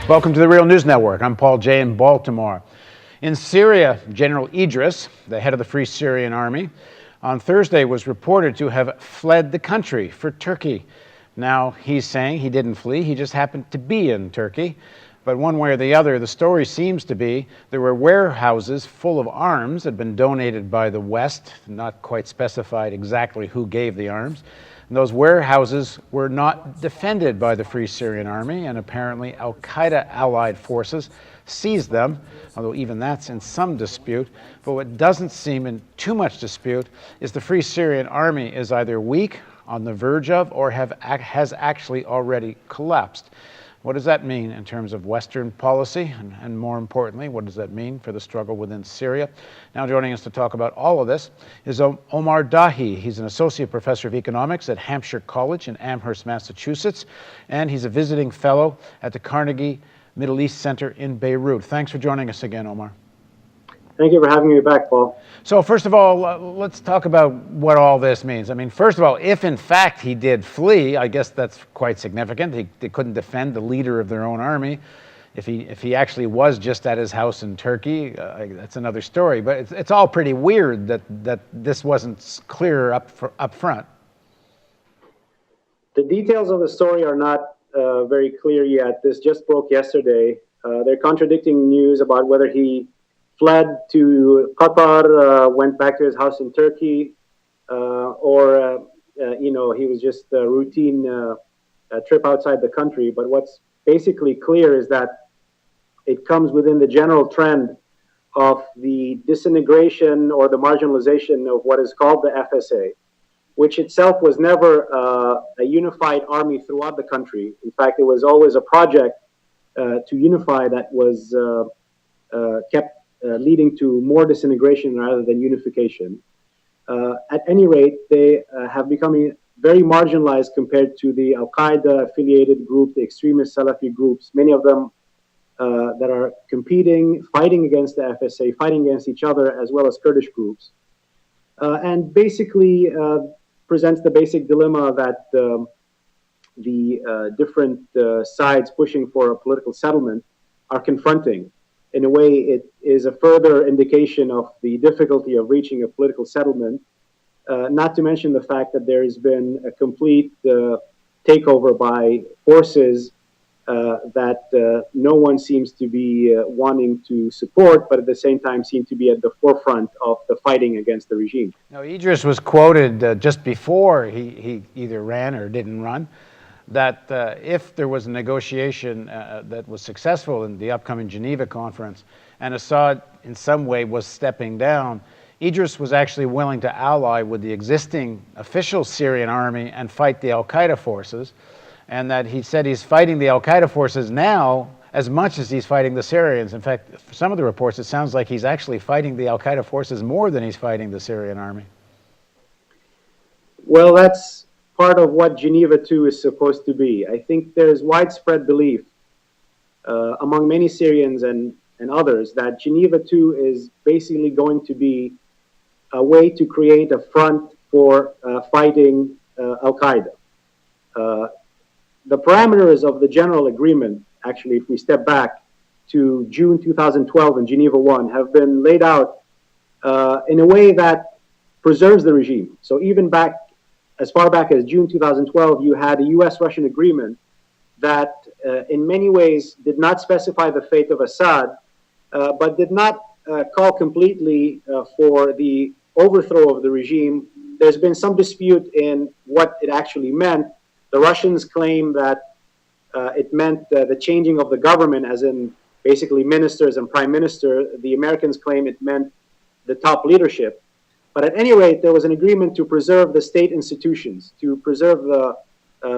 Welcome to the Real News Network. I'm Paul Jay in Baltimore. In Syria, General Idris, the head of the Free Syrian Army, on Thursday was reported to have fled the country for Turkey. Now, he's saying he didn't flee, he just happened to be in Turkey. But one way or the other, the story seems to be there were warehouses full of arms that had been donated by the West, not quite specified exactly who gave the arms. And those warehouses were not defended by the Free Syrian Army, and apparently al-Qaeda allied forces seized them, although even that's in some dispute. But what doesn't seem in too much dispute is the Free Syrian Army is either weak, on the verge of, or has actually already collapsed. What does that mean in terms of Western policy? And more importantly, what does that mean for the struggle within Syria? Now joining us to talk about all of this is Omar Dahi. He's an associate professor of economics at Hampshire College in Amherst, Massachusetts, and he's a visiting fellow at the Carnegie Middle East Center in Beirut. Thanks for joining us again, Omar. Thank you for having me back, Paul. So first of all, let's talk about what all this means. I mean, first of all, if in fact he did flee, I guess that's quite significant. They couldn't defend the leader of their own army. If he actually was just at his house in Turkey, that's another story. But it's all pretty weird that this wasn't clear up front. The details of the story are not very clear yet. This just broke yesterday. They're contradicting news about whether he fled to Qatar, went back to his house in Turkey, or he was just a routine trip outside the country. But what's basically clear is that it comes within the general trend of the disintegration or the marginalization of what is called the FSA, which itself was never a unified army throughout the country. In fact, it was always a project to unify that was kept leading to more disintegration rather than unification. At any rate, they have become very marginalized compared to the al-Qaeda affiliated group, the extremist Salafi groups, many of them that are competing, fighting against the FSA, fighting against each other, as well as Kurdish groups. And basically presents the basic dilemma that the different sides pushing for a political settlement are confronting. In a way, it is a further indication of the difficulty of reaching a political settlement, not to mention the fact that there has been a complete takeover by forces that no one seems to be wanting to support, but at the same time seem to be at the forefront of the fighting against the regime. Now, Idris was quoted just before he either ran or didn't run, that if there was a negotiation that was successful in the upcoming Geneva conference and Assad in some way was stepping down, Idris was actually willing to ally with the existing official Syrian army and fight the al-Qaeda forces, and that he said he's fighting the al-Qaeda forces now as much as he's fighting the Syrians. In fact, for some of the reports, it sounds like he's actually fighting the al-Qaeda forces more than he's fighting the Syrian army. Well, that's part of what Geneva II is supposed to be. I think there's widespread belief among many Syrians and others that Geneva II is basically going to be a way to create a front for fighting al-Qaeda. The parameters of the general agreement, actually, if we step back to June 2012 in Geneva I, have been laid out in a way that preserves the regime. So even as far back as June 2012, you had a US-Russian agreement that in many ways did not specify the fate of Assad, but did not call completely for the overthrow of the regime. There's been some dispute in what it actually meant. The Russians claim that it meant the changing of the government, as in basically ministers and prime minister. The Americans claim it meant the top leadership. But at any rate, there was an agreement to preserve the state institutions, to preserve the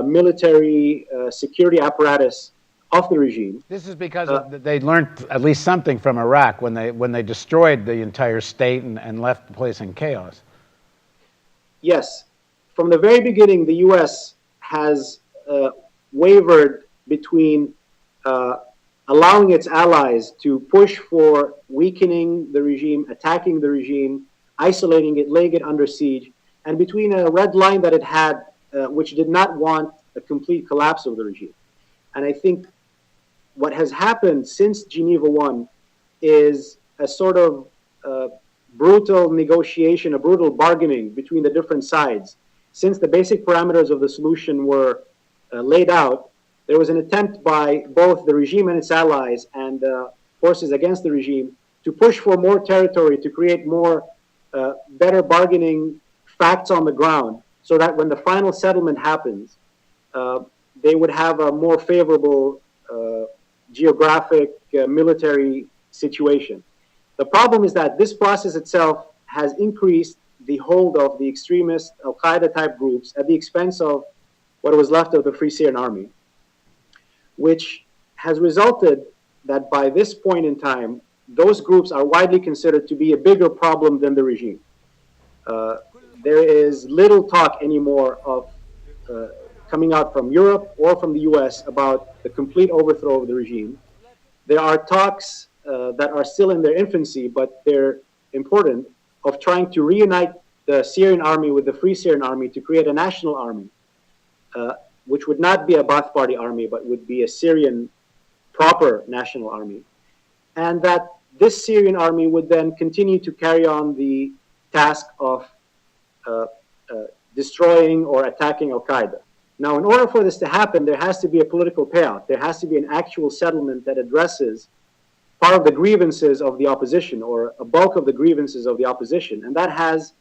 military security apparatus of the regime. This is because they learned at least something from Iraq when they destroyed the entire state and left the place in chaos. Yes. From the very beginning, the U.S. has wavered between allowing its allies to push for weakening the regime, attacking the regime, isolating it, laying it under siege, and between a red line that it had, which did not want a complete collapse of the regime. And I think what has happened since Geneva 1 is a sort of brutal negotiation, a brutal bargaining between the different sides. Since the basic parameters of the solution were laid out, there was an attempt by both the regime and its allies and forces against the regime to push for more territory, to create more better bargaining facts on the ground, so that when the final settlement happens, they would have a more favorable geographic military situation. The problem is that this process itself has increased the hold of the extremist al-Qaeda type groups at the expense of what was left of the Free Syrian Army, which has resulted that by this point in time, those groups are widely considered to be a bigger problem than the regime. There is little talk anymore of coming out from Europe or from the US about the complete overthrow of the regime. There are talks that are still in their infancy, but they're important, of trying to reunite the Syrian army with the Free Syrian Army to create a national army, which would not be a Ba'ath Party army, but would be a Syrian proper national army. And that this Syrian army would then continue to carry on the task of destroying or attacking al-Qaeda. Now, in order for this to happen, there has to be a political payout. There has to be an actual settlement that addresses part of the grievances of the opposition, or a bulk of the grievances of the opposition. And that has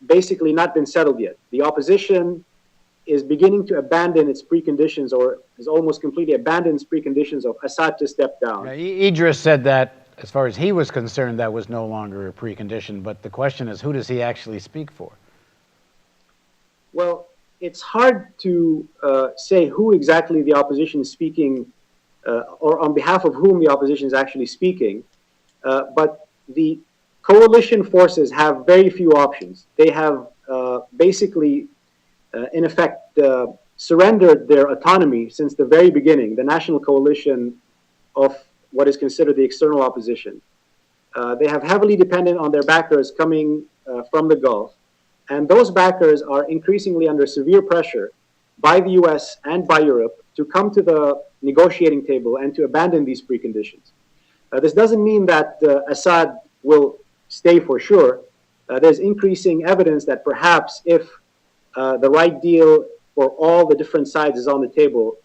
basically not been settled yet. The opposition is beginning to abandon its preconditions, or has almost completely abandoned its preconditions of Assad to step down. Idris said that, as far as he was concerned, that was no longer a precondition. But the question is, who does he actually speak for? Well, it's hard to say who exactly the opposition is speaking, or on behalf of whom the opposition is actually speaking. But the coalition forces have very few options. They have basically, in effect, surrendered their autonomy since the very beginning, the national coalition of what is considered the external opposition. They have heavily depended on their backers coming from the Gulf. And those backers are increasingly under severe pressure by the US and by Europe to come to the negotiating table and to abandon these preconditions. This doesn't mean that Assad will stay for sure. There's increasing evidence that perhaps if the right deal for all the different sides is on the table,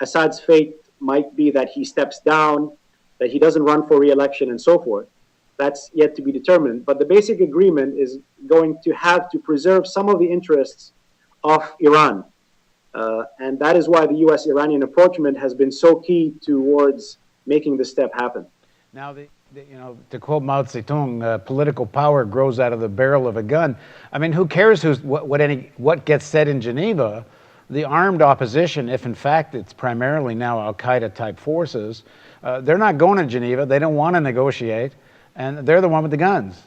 Assad's fate might be that he steps down, that he doesn't run for re-election, and so forth. That's yet to be determined. But the basic agreement is going to have to preserve some of the interests of Iran. And that is why the US-Iranian approachment has been so key towards making this step happen. Now, to quote Mao Zedong, political power grows out of the barrel of a gun. I mean, who cares what gets said in Geneva? The armed opposition, if in fact it's primarily now al-Qaeda type forces, they're not going to Geneva. They don't want to negotiate. And they're the one with the guns.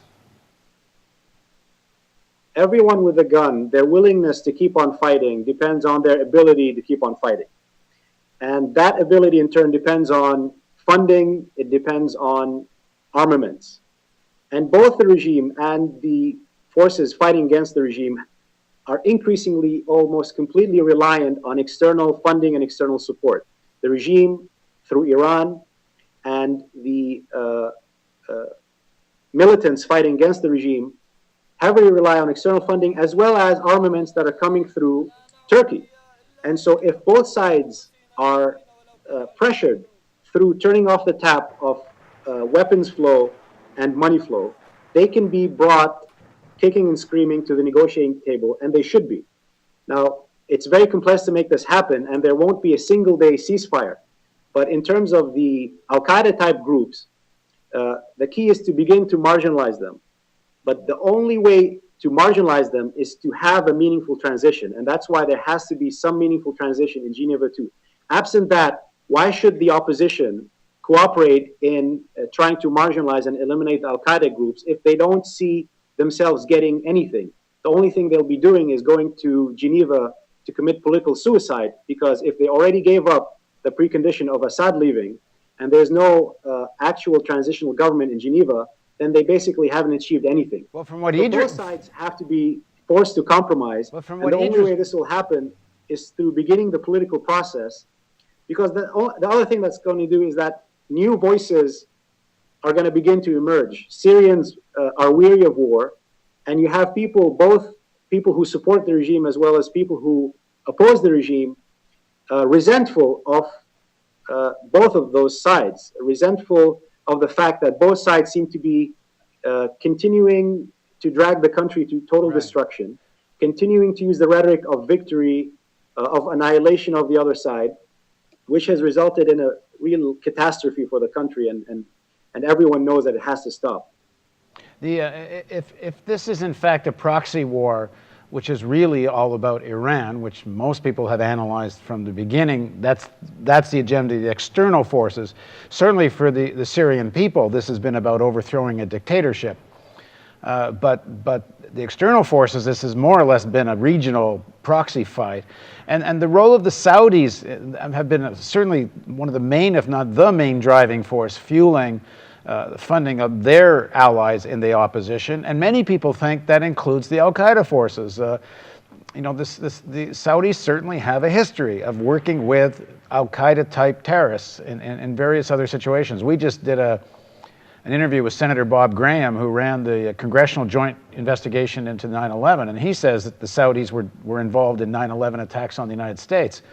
Everyone with a gun, their willingness to keep on fighting depends on their ability to keep on fighting. And that ability in turn depends on funding, it depends on armaments. And both the regime and the forces fighting against the regime are increasingly almost completely reliant on external funding and external support. The regime through Iran, and the militants fighting against the regime heavily rely on external funding as well as armaments that are coming through Turkey. And so if both sides are pressured through turning off the tap of weapons flow and money flow, they can be brought kicking and screaming to the negotiating table, and they should be. Now, it's very complex to make this happen, and there won't be a single-day ceasefire. But in terms of the al-Qaeda type groups, the key is to begin to marginalize them. But the only way to marginalize them is to have a meaningful transition. And that's why there has to be some meaningful transition in Geneva too. Absent that, why should the opposition cooperate in trying to marginalize and eliminate the al-Qaeda groups if they don't see themselves getting anything? The only thing they'll be doing is going to Geneva to commit political suicide, because if they already gave up the precondition of Assad leaving, and there's no actual transitional government in Geneva, then they basically haven't achieved anything. Well, from what so both sides have to be forced to compromise. Well, from and what the only way this will happen is through beginning the political process, Because the other thing that's going to do is that new voices are going to begin to emerge. Syrians are weary of war, and you have people, both people who support the regime as well as people who oppose the regime, resentful of both of those sides, resentful of the fact that both sides seem to be continuing to drag the country to total destruction, continuing to use the rhetoric of victory, of annihilation of the other side, which has resulted in a real catastrophe for the country, and everyone knows that it has to stop. If this is in fact a proxy war, which is really all about Iran, which most people have analyzed from the beginning, that's the agenda of the external forces. Certainly for the Syrian people, this has been about overthrowing a dictatorship. But the external forces, this has more or less been a regional proxy fight. And the role of the Saudis have been certainly one of the main, if not the main driving force, fueling the funding of their allies in the opposition. And many people think that includes the al-Qaeda forces. The Saudis certainly have a history of working with al-Qaeda type terrorists in various other situations. We just did an interview with Senator Bob Graham, who ran the Congressional Joint Investigation into 9/11, and he says that the Saudis were involved in 9/11 attacks on the United States.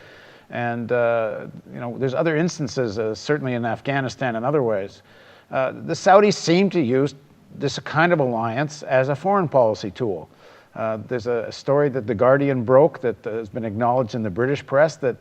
And there's other instances, certainly in Afghanistan and other ways. The Saudis seem to use this kind of alliance as a foreign policy tool. There's a story that The Guardian broke that has been acknowledged in the British press that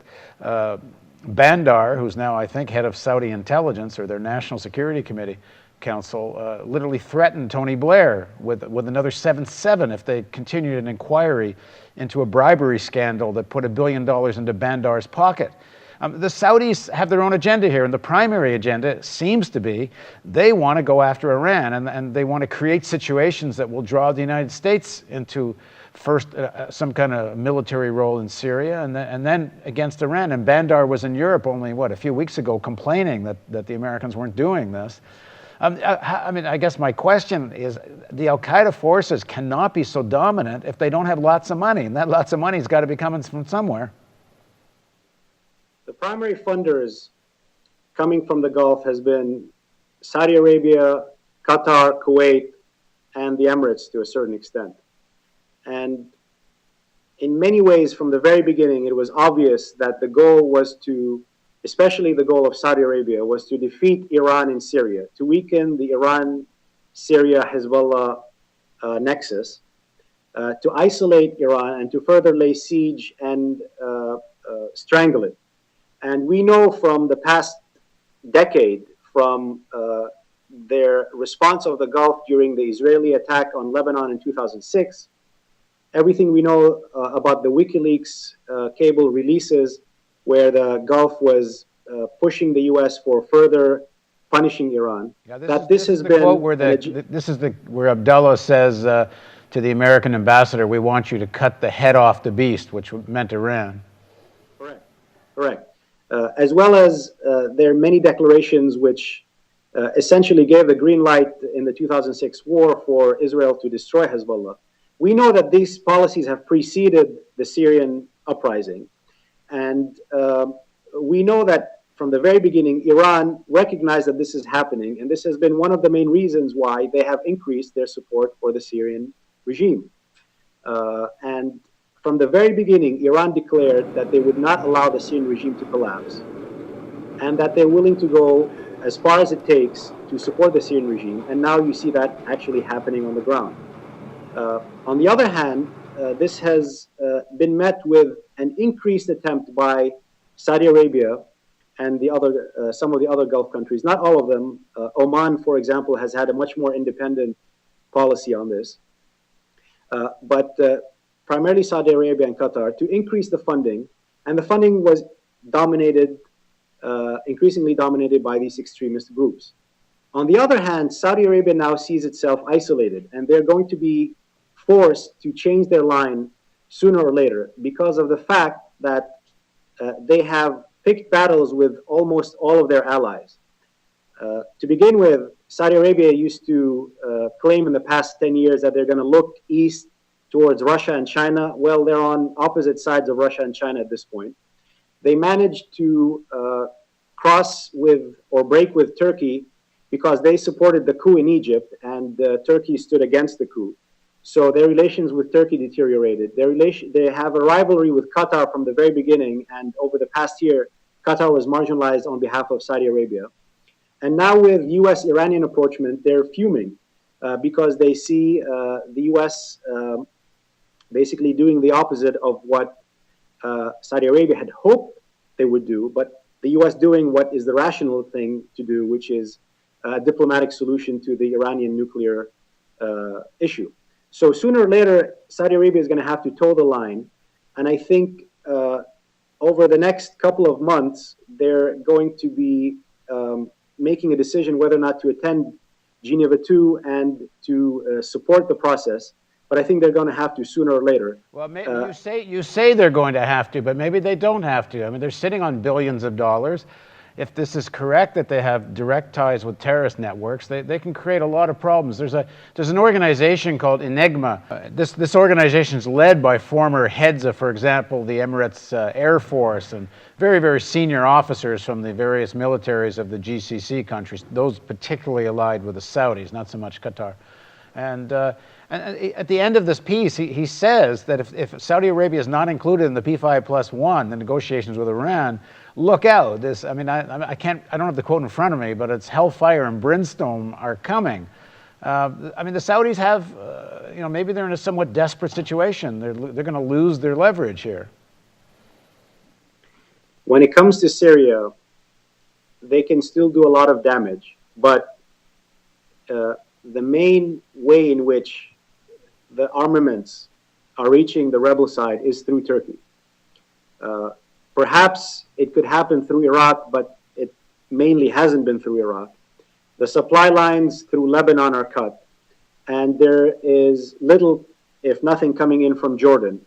Bandar, who's now, I think, head of Saudi intelligence or their National Security Committee Council, literally threatened Tony Blair with another 7/7 if they continued an inquiry into a bribery scandal that put $1 billion into Bandar's pocket. The Saudis have their own agenda here, and the primary agenda seems to be they want to go after Iran, and they want to create situations that will draw the United States into first some kind of military role in Syria, and then against Iran. And Bandar was in Europe only, a few weeks ago, complaining that the Americans weren't doing this. I guess my question is, the al-Qaeda forces cannot be so dominant if they don't have lots of money, and that lots of money's got to be coming from somewhere. The primary funders coming from the Gulf has been Saudi Arabia, Qatar, Kuwait, and the Emirates to a certain extent. And in many ways, from the very beginning, it was obvious that the goal was to, especially the goal of Saudi Arabia, was to defeat Iran in Syria, to weaken the Iran-Syria-Hezbollah nexus, to isolate Iran, and to further lay siege and strangle it. And we know from the past decade, from their response of the Gulf during the Israeli attack on Lebanon in 2006, everything we know about the WikiLeaks cable releases, where the Gulf was pushing the U.S. for further punishing Iran. Yeah, this has been quote where Abdullah says to the American ambassador, "We want you to cut the head off the beast," which meant Iran. Correct. As well as there are many declarations which essentially gave the green light in the 2006 war for Israel to destroy Hezbollah. We know that these policies have preceded the Syrian uprising. And we know that from the very beginning, Iran recognized that this is happening. And this has been one of the main reasons why they have increased their support for the Syrian regime. And from the very beginning, Iran declared that they would not allow the Syrian regime to collapse, and that they're willing to go as far as it takes to support the Syrian regime. And now you see that actually happening on the ground. On the other hand, this has been met with an increased attempt by Saudi Arabia and some of the other Gulf countries, not all of them. Oman, for example, has had a much more independent policy on this. But primarily Saudi Arabia and Qatar, to increase the funding. And the funding was increasingly dominated by these extremist groups. On the other hand, Saudi Arabia now sees itself isolated, and they're going to be forced to change their line sooner or later because of the fact that they have picked battles with almost all of their allies. To begin with, Saudi Arabia used to claim in the past 10 years that they're going to look east towards Russia and China. Well, they're on opposite sides of Russia and China at this point. they managed to cross with or break with Turkey because they supported the coup in Egypt and Turkey stood against the coup. So their relations with Turkey deteriorated. They have a rivalry with Qatar from the very beginning, and over the past year, Qatar was marginalized on behalf of Saudi Arabia. And now with U.S.-Iranian approachment, they're fuming because they see the U.S. Basically doing the opposite of what Saudi Arabia had hoped they would do, but the U.S. doing what is the rational thing to do, which is a diplomatic solution to the Iranian nuclear issue. So sooner or later, Saudi Arabia is going to have to toe the line. And I think over the next couple of months, they're going to be making a decision whether or not to attend Geneva II and to support the process. But I think they're going to have to sooner or later. Well, you say they're going to have to, but maybe they don't have to. I mean, they're sitting on billions of dollars. If this is correct that they have direct ties with terrorist networks, they can create a lot of problems. There's an organization called Enigma. This organization is led by former heads of, for example, the Emirates Air Force and very, very senior officers from the various militaries of the GCC countries, those particularly allied with the Saudis, not so much Qatar. And at the end of this piece, he says that if Saudi Arabia is not included in the P5+1, the negotiations with Iran, look out. I don't have the quote in front of me, but it's hellfire and brimstone are coming. The Saudis have, maybe they're in a somewhat desperate situation. They're going to lose their leverage here. When it comes to Syria, they can still do a lot of damage, but the main way in which the armaments are reaching the rebel side is through Turkey. Perhaps it could happen through Iraq, but it mainly hasn't been through Iraq. The supply lines through Lebanon are cut, and there is little, if nothing, coming in from Jordan.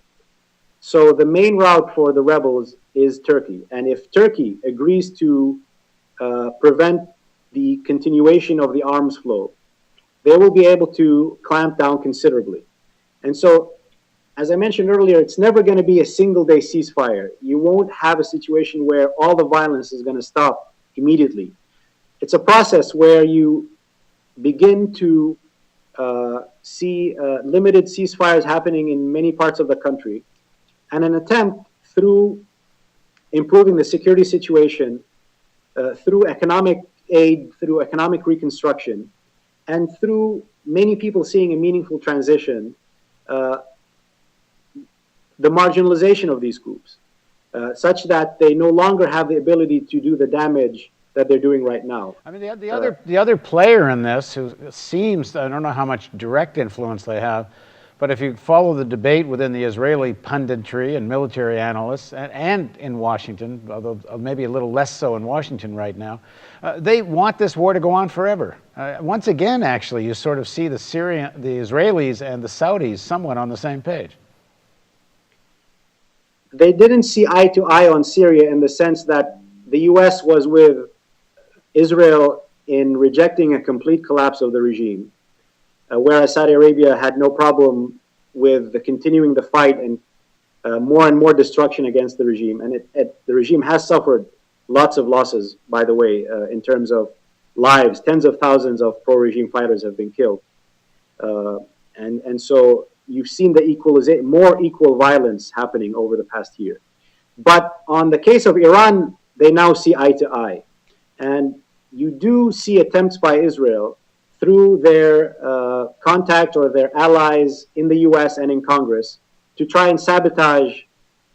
So the main route for the rebels is Turkey. And if Turkey agrees to prevent the continuation of the arms flow, they will be able to clamp down considerably. And so, as I mentioned earlier, it's never going to be a single-day ceasefire. You won't have a situation where all the violence is going to stop immediately. It's a process where you begin to see limited ceasefires happening in many parts of the country, and an attempt through improving the security situation, through economic aid, through economic reconstruction, and through many people seeing a meaningful transition, the marginalization of these groups, such that they no longer have the ability to do the damage that they're doing right now. I mean, the other player in this, who seems, I don't know how much direct influence they have, but if you follow the debate within the Israeli punditry and military analysts, and in Washington, although maybe a little less so in Washington right now, they want this war to go on forever. Once again, actually, you sort of see the Israelis and the Saudis somewhat on the same page. They didn't see eye to eye on Syria in the sense that the U.S. was with Israel in rejecting a complete collapse of the regime, whereas Saudi Arabia had no problem with continuing the fight and more destruction against the regime. And the regime has suffered lots of losses, by the way, in terms of lives. Tens of thousands of pro-regime fighters have been killed. And so you've seen the more equal violence happening over the past year. But on the case of Iran, they now see eye to eye. And you do see attempts by Israel through their contact or their allies in the US and in Congress to try and sabotage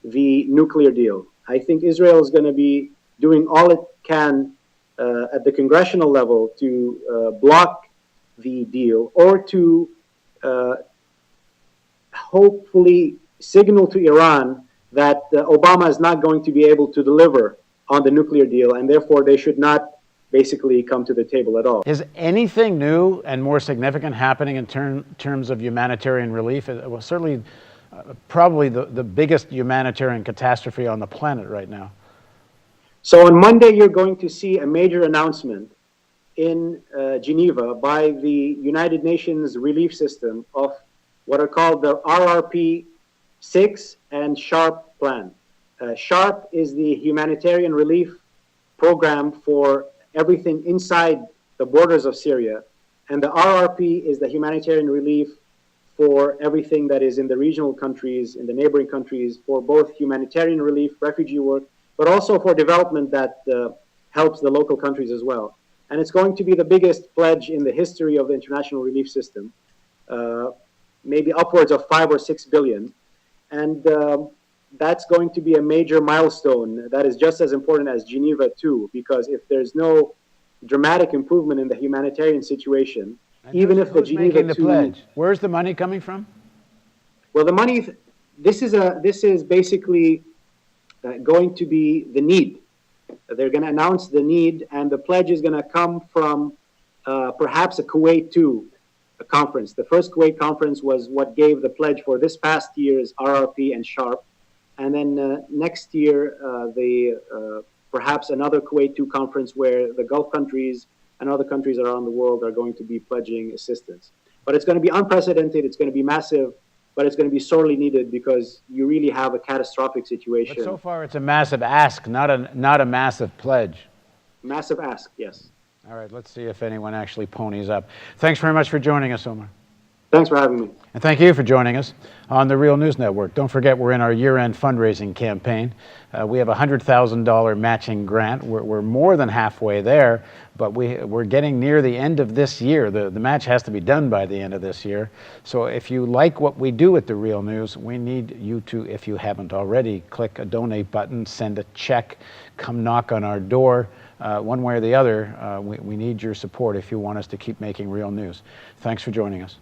the nuclear deal. I think Israel is going to be doing all it can at the congressional level to block the deal or to hopefully signal to Iran that Obama is not going to be able to deliver on the nuclear deal, and therefore they should not basically come to the table at all. Is anything new and more significant happening in terms of humanitarian relief? Well, certainly, probably the biggest humanitarian catastrophe on the planet right now. So on Monday, you're going to see a major announcement in Geneva by the United Nations relief system of what are called the RRP 6 and SHARP plan. SHARP is the humanitarian relief program for everything inside the borders of Syria, and the RRP is the humanitarian relief for everything that is in the regional countries, in the neighboring countries, for both humanitarian relief, refugee work, but also for development that helps the local countries as well. And it's going to be the biggest pledge in the history of the international relief system, maybe upwards of 5 or 6 billion. And that's going to be a major milestone that is just as important as Geneva II, because if there's no dramatic improvement in the humanitarian situation, and even if the Geneva making the II pledge? Where's the money coming from? Well, the money, this is basically going to be the need. They're going to announce the need, and the pledge is going to come from perhaps a Kuwait II conference. The first Kuwait conference was what gave the pledge for this past year's RRP and SHARP. And then next year, perhaps another Kuwait II conference where the Gulf countries and other countries around the world are going to be pledging assistance. But it's going to be unprecedented, it's going to be massive, but it's going to be sorely needed because you really have a catastrophic situation. But so far it's a massive ask, not a massive pledge. Massive ask, yes. All right, let's see if anyone actually ponies up. Thanks very much for joining us, Omar. Thanks for having me. And thank you for joining us on the Real News Network. Don't forget, we're in our year-end fundraising campaign. We have a $100,000 matching grant. We're more than halfway there, but we're getting near the end of this year. The match has to be done by the end of this year. So if you like what we do at the Real News, we need you to, if you haven't already, click a donate button, send a check, come knock on our door. One way or the other, we need your support if you want us to keep making real news. Thanks for joining us.